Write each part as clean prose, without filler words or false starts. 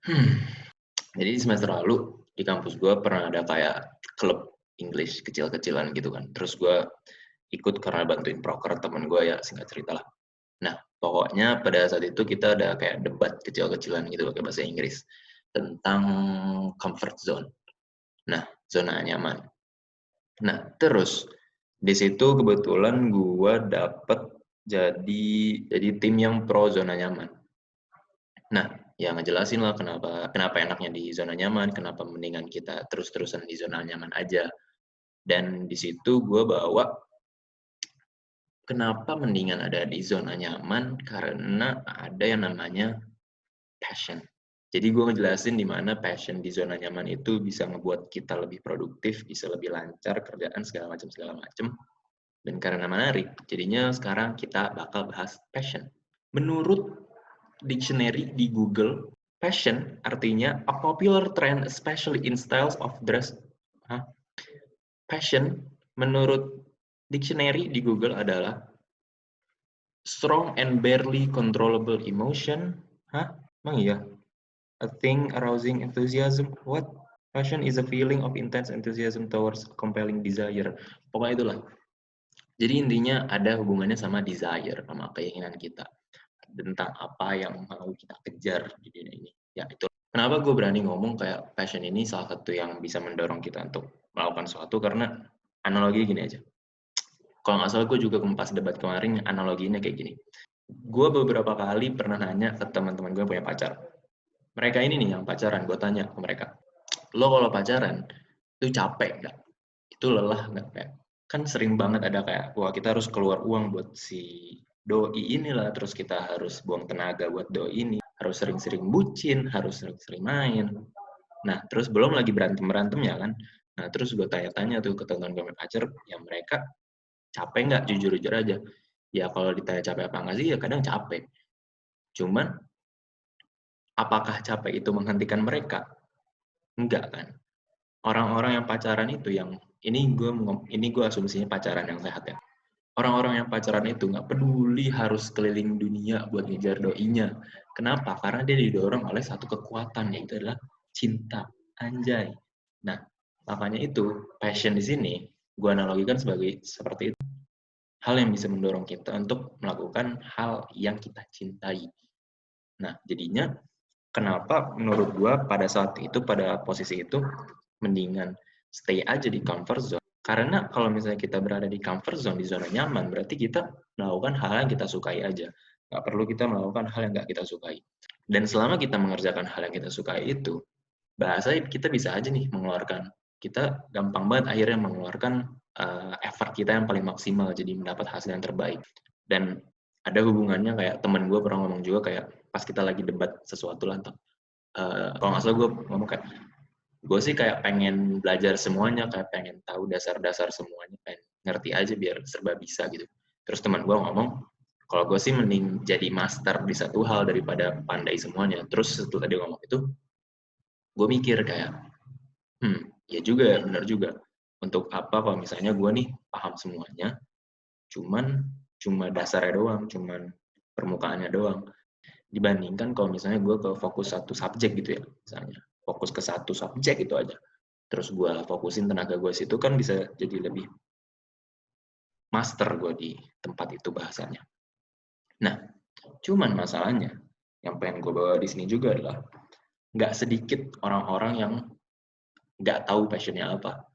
Hmm, jadi semester lalu di kampus gue pernah ada kayak klub English kecil-kecilan gitu kan. Terus gue ikut karena bantuin proker temen gue ya, singkat cerita lah. Nah, pokoknya pada saat itu kita ada kayak debat kecil-kecilan gitu pakai bahasa Inggris tentang comfort zone. Nah, zona nyaman. Nah, terus di situ kebetulan gue dapet jadi tim yang pro zona nyaman. Nah, ya ngejelasin lah kenapa kenapa enaknya di zona nyaman, kenapa mendingan kita terus-terusan di zona nyaman aja. Dan di situ gue bawa kenapa mendingan ada di zona nyaman karena ada yang namanya passion. Jadi gue ngejelasin di mana passion di zona nyaman itu bisa ngebuat kita lebih produktif, bisa lebih lancar kerjaan segala macam. Dan karena menarik, jadinya sekarang kita bakal bahas passion. Menurut dictionary di Google, fashion artinya a popular trend especially in styles of dress. Hah? Fashion menurut dictionary di Google adalah strong and barely controllable emotion. Hah? Emang iya? A thing arousing enthusiasm. What? Fashion is a feeling of intense enthusiasm towards compelling desire. Pokoknya itulah. Jadi intinya ada hubungannya sama desire, sama keinginan kita. Tentang apa yang mau kita kejar di dunia ini. Ya itu. Kenapa gue berani ngomong kayak passion ini salah satu yang bisa mendorong kita untuk melakukan sesuatu karena analogi gini aja. Kalau nggak salah gue juga pas debat kemarin analoginya kayak gini. Gue beberapa kali pernah nanya ke teman-teman gue yang punya pacar. Mereka ini nih yang pacaran, gue tanya ke mereka. Lo kalau pacaran, itu capek nggak? Itu lelah nggak? Kayak, kan sering banget ada kayak, wah kita harus keluar uang buat si doi inilah, terus kita harus buang tenaga buat doi ini, harus sering-sering bucin, harus sering-sering main. Nah, terus belum lagi berantem-berantemnya kan. Nah, terus gue tanya-tanya tuh ke teman-teman gue pacar, ya mereka capek nggak? Jujur-jujur aja. Ya kalau ditanya capek apa nggak sih, ya kadang capek. Cuman, apakah capek itu menghentikan mereka? Enggak kan. Orang-orang yang pacaran itu yang ini gue asumsinya pacaran yang sehat ya. Orang-orang yang pacaran itu nggak peduli harus keliling dunia buat ngejar doinya. Kenapa? Karena dia didorong oleh satu kekuatan yaitu adalah cinta. Anjay. Nah, makanya itu passion di sini gue analogikan sebagai seperti itu. Hal yang bisa mendorong kita untuk melakukan hal yang kita cintai. Nah, jadinya kenapa menurut gue pada saat itu, pada posisi itu, mendingan stay aja di comfort zone. Karena kalau misalnya kita berada di comfort zone, di zona nyaman, berarti kita melakukan hal yang kita sukai aja. Nggak perlu kita melakukan hal yang nggak kita sukai. Dan selama kita mengerjakan hal yang kita sukai itu, bahasa kita bisa aja nih mengeluarkan. Kita gampang banget akhirnya mengeluarkan effort kita yang paling maksimal, jadi mendapat hasil yang terbaik. Dan ada hubungannya kayak temen gue pernah ngomong juga kayak pas kita lagi debat sesuatu lah, kalau nggak salah gue ngomong kayak gue sih kayak pengen belajar semuanya, kayak pengen tahu dasar-dasar semuanya, pengen ngerti aja biar serba bisa gitu. Terus teman gue ngomong, kalau gue sih mending jadi master di satu hal daripada pandai semuanya. Terus setelah dia ngomong itu, gue mikir kayak, ya juga ya, benar juga. Untuk apa kalau misalnya gue nih paham semuanya, cuma dasarnya doang, cuman permukaannya doang. Dibandingkan kalau misalnya gue ke fokus satu subjek gitu ya, misalnya. Fokus ke satu subjek itu aja. Terus gue fokusin tenaga gue situ kan bisa jadi lebih master gue di tempat itu bahasanya. Nah, cuman masalahnya yang pengen gue bawa di sini juga adalah nggak sedikit orang-orang yang nggak tahu passionnya apa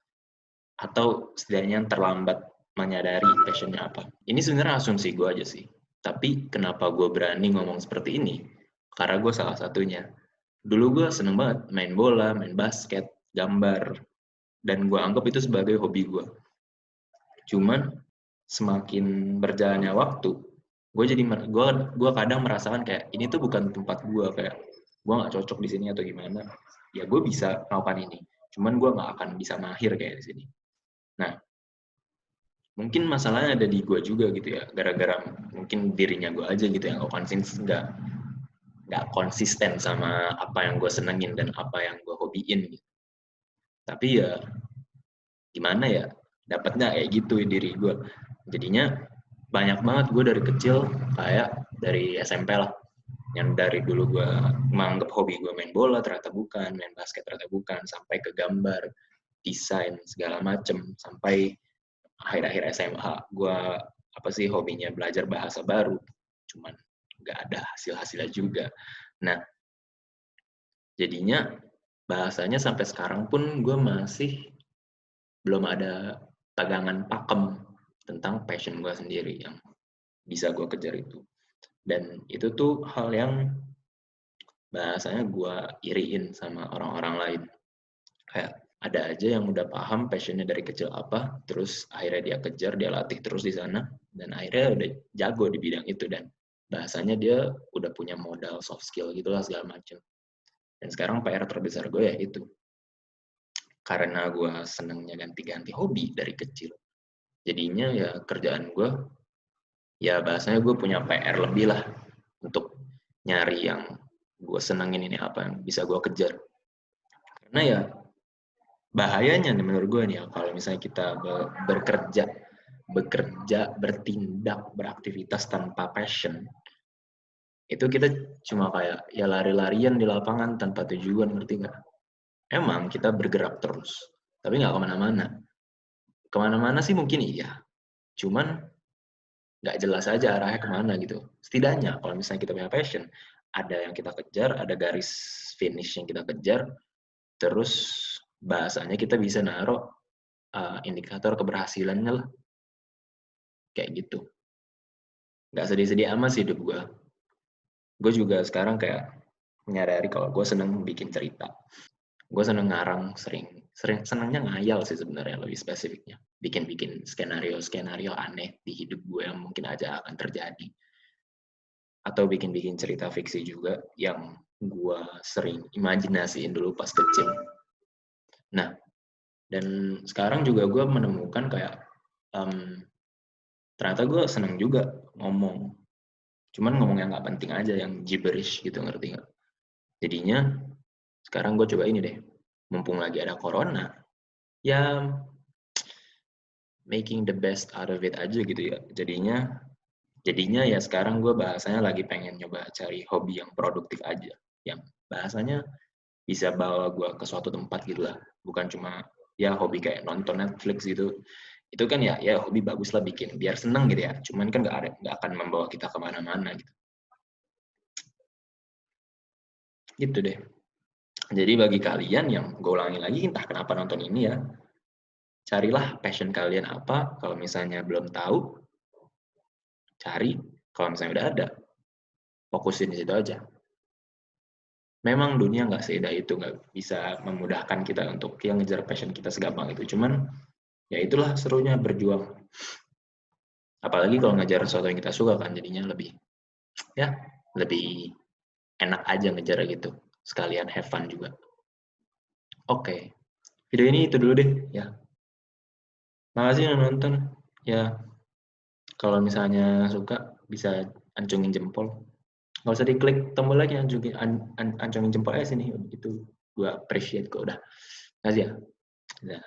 atau setidaknya terlambat menyadari passionnya apa. Ini sebenarnya asumsi gue aja sih. Tapi kenapa gue berani ngomong seperti ini? Karena gue salah satunya. Dulu gue seneng banget main bola, main basket, gambar, dan gue anggap itu sebagai hobi gue. Cuman semakin berjalannya waktu, gue kadang merasakan kayak ini tuh bukan tempat gue, kayak gue nggak cocok di sini atau gimana. Ya gue bisa melakukan ini, cuman gue nggak akan bisa mahir kayak di sini. Nah, mungkin masalahnya ada di gue juga gitu ya, gara-gara mungkin dirinya gue aja gitu yang nggak konsisten sama apa yang gue senengin dan apa yang gue hobiin gitu. Tapi ya gimana ya, dapatnya kayak gitu diri gue. Jadinya banyak banget gue dari kecil, kayak dari SMP lah, Yang dari dulu gue menganggap hobi gue main bola, ternyata bukan, main basket ternyata bukan, sampai ke gambar, desain, segala macem, sampai akhir-akhir SMA gue hobinya belajar bahasa baru, cuman nggak ada hasil-hasilnya juga. Nah, jadinya bahasanya sampai sekarang pun gue masih belum ada pegangan pakem tentang passion gue sendiri yang bisa gue kejar itu. Dan itu tuh hal yang bahasanya gue iriin sama orang-orang lain. Kayak ada aja yang udah paham passionnya dari kecil apa, terus akhirnya dia kejar, dia latih terus di sana, dan akhirnya udah jago di bidang itu, dan bahasanya dia udah punya modal soft skill gitulah segala macam. Dan sekarang PR terbesar gue ya itu. Karena gue senengnya ganti-ganti hobi dari kecil. Jadinya ya kerjaan gue, ya bahasanya gue punya PR lebih lah untuk nyari yang gue senengin ini apa yang bisa gue kejar. Karena ya bahayanya nih menurut gue nih ya, kalau misalnya kita bekerja, bertindak, beraktivitas tanpa passion, itu kita cuma kayak ya lari-larian di lapangan tanpa tujuan, ngerti nggak? Emang kita bergerak terus, tapi nggak kemana-mana. Kemana-mana sih mungkin iya, cuman nggak jelas aja arahnya kemana gitu. Setidaknya kalau misalnya kita punya passion, ada yang kita kejar, ada garis finish yang kita kejar, terus bahasanya kita bisa naruh indikator keberhasilannya lah, kayak gitu. Nggak sedih-sedih amat sih hidup gue. Gue juga sekarang kayak menyadari kalau gue seneng bikin cerita. Gue seneng ngarang, senengnya ngayal sih sebenarnya, lebih spesifiknya. Bikin-bikin skenario aneh di hidup gue yang mungkin aja akan terjadi. Atau bikin-bikin cerita fiksi juga yang gue sering imajinasiin dulu pas kecil. Nah, dan sekarang juga gue menemukan kayak ternyata gue seneng juga ngomong. Cuman ngomong yang nggak penting aja, yang gibberish gitu, ngerti nggak? Jadinya sekarang gue coba ini deh, mumpung lagi ada corona, ya making the best out of it aja gitu ya. Jadinya ya sekarang gue bahasanya lagi pengen nyoba cari hobi yang produktif aja, yang bahasanya bisa bawa gue ke suatu tempat gitu lah, bukan cuma ya hobi kayak nonton Netflix gitu. Itu kan ya hobi bagus lah bikin biar seneng gitu ya, cuman kan nggak akan membawa kita kemana-mana gitu. Gitu deh. Jadi bagi kalian yang gue ulangi lagi, entah kenapa nonton ini ya, carilah passion kalian apa. Kalau misalnya belum tahu, cari. Kalau misalnya udah ada, fokusin di situ aja. Memang dunia nggak seindah itu, nggak bisa memudahkan kita untuk yang ngejar passion kita segampang itu. Cuman ya itulah serunya berjuang. Apalagi kalau ngejar sesuatu yang kita suka kan, jadinya lebih enak aja ngejar gitu. Sekalian have fun juga. Oke, video ini itu dulu deh ya. Makasih udah nonton. Ya, kalau misalnya suka bisa ancungin jempol. Nggak usah diklik tombol like, ancungin jempol aja sini. Itu gue appreciate kok udah. Makasih ya. Udah.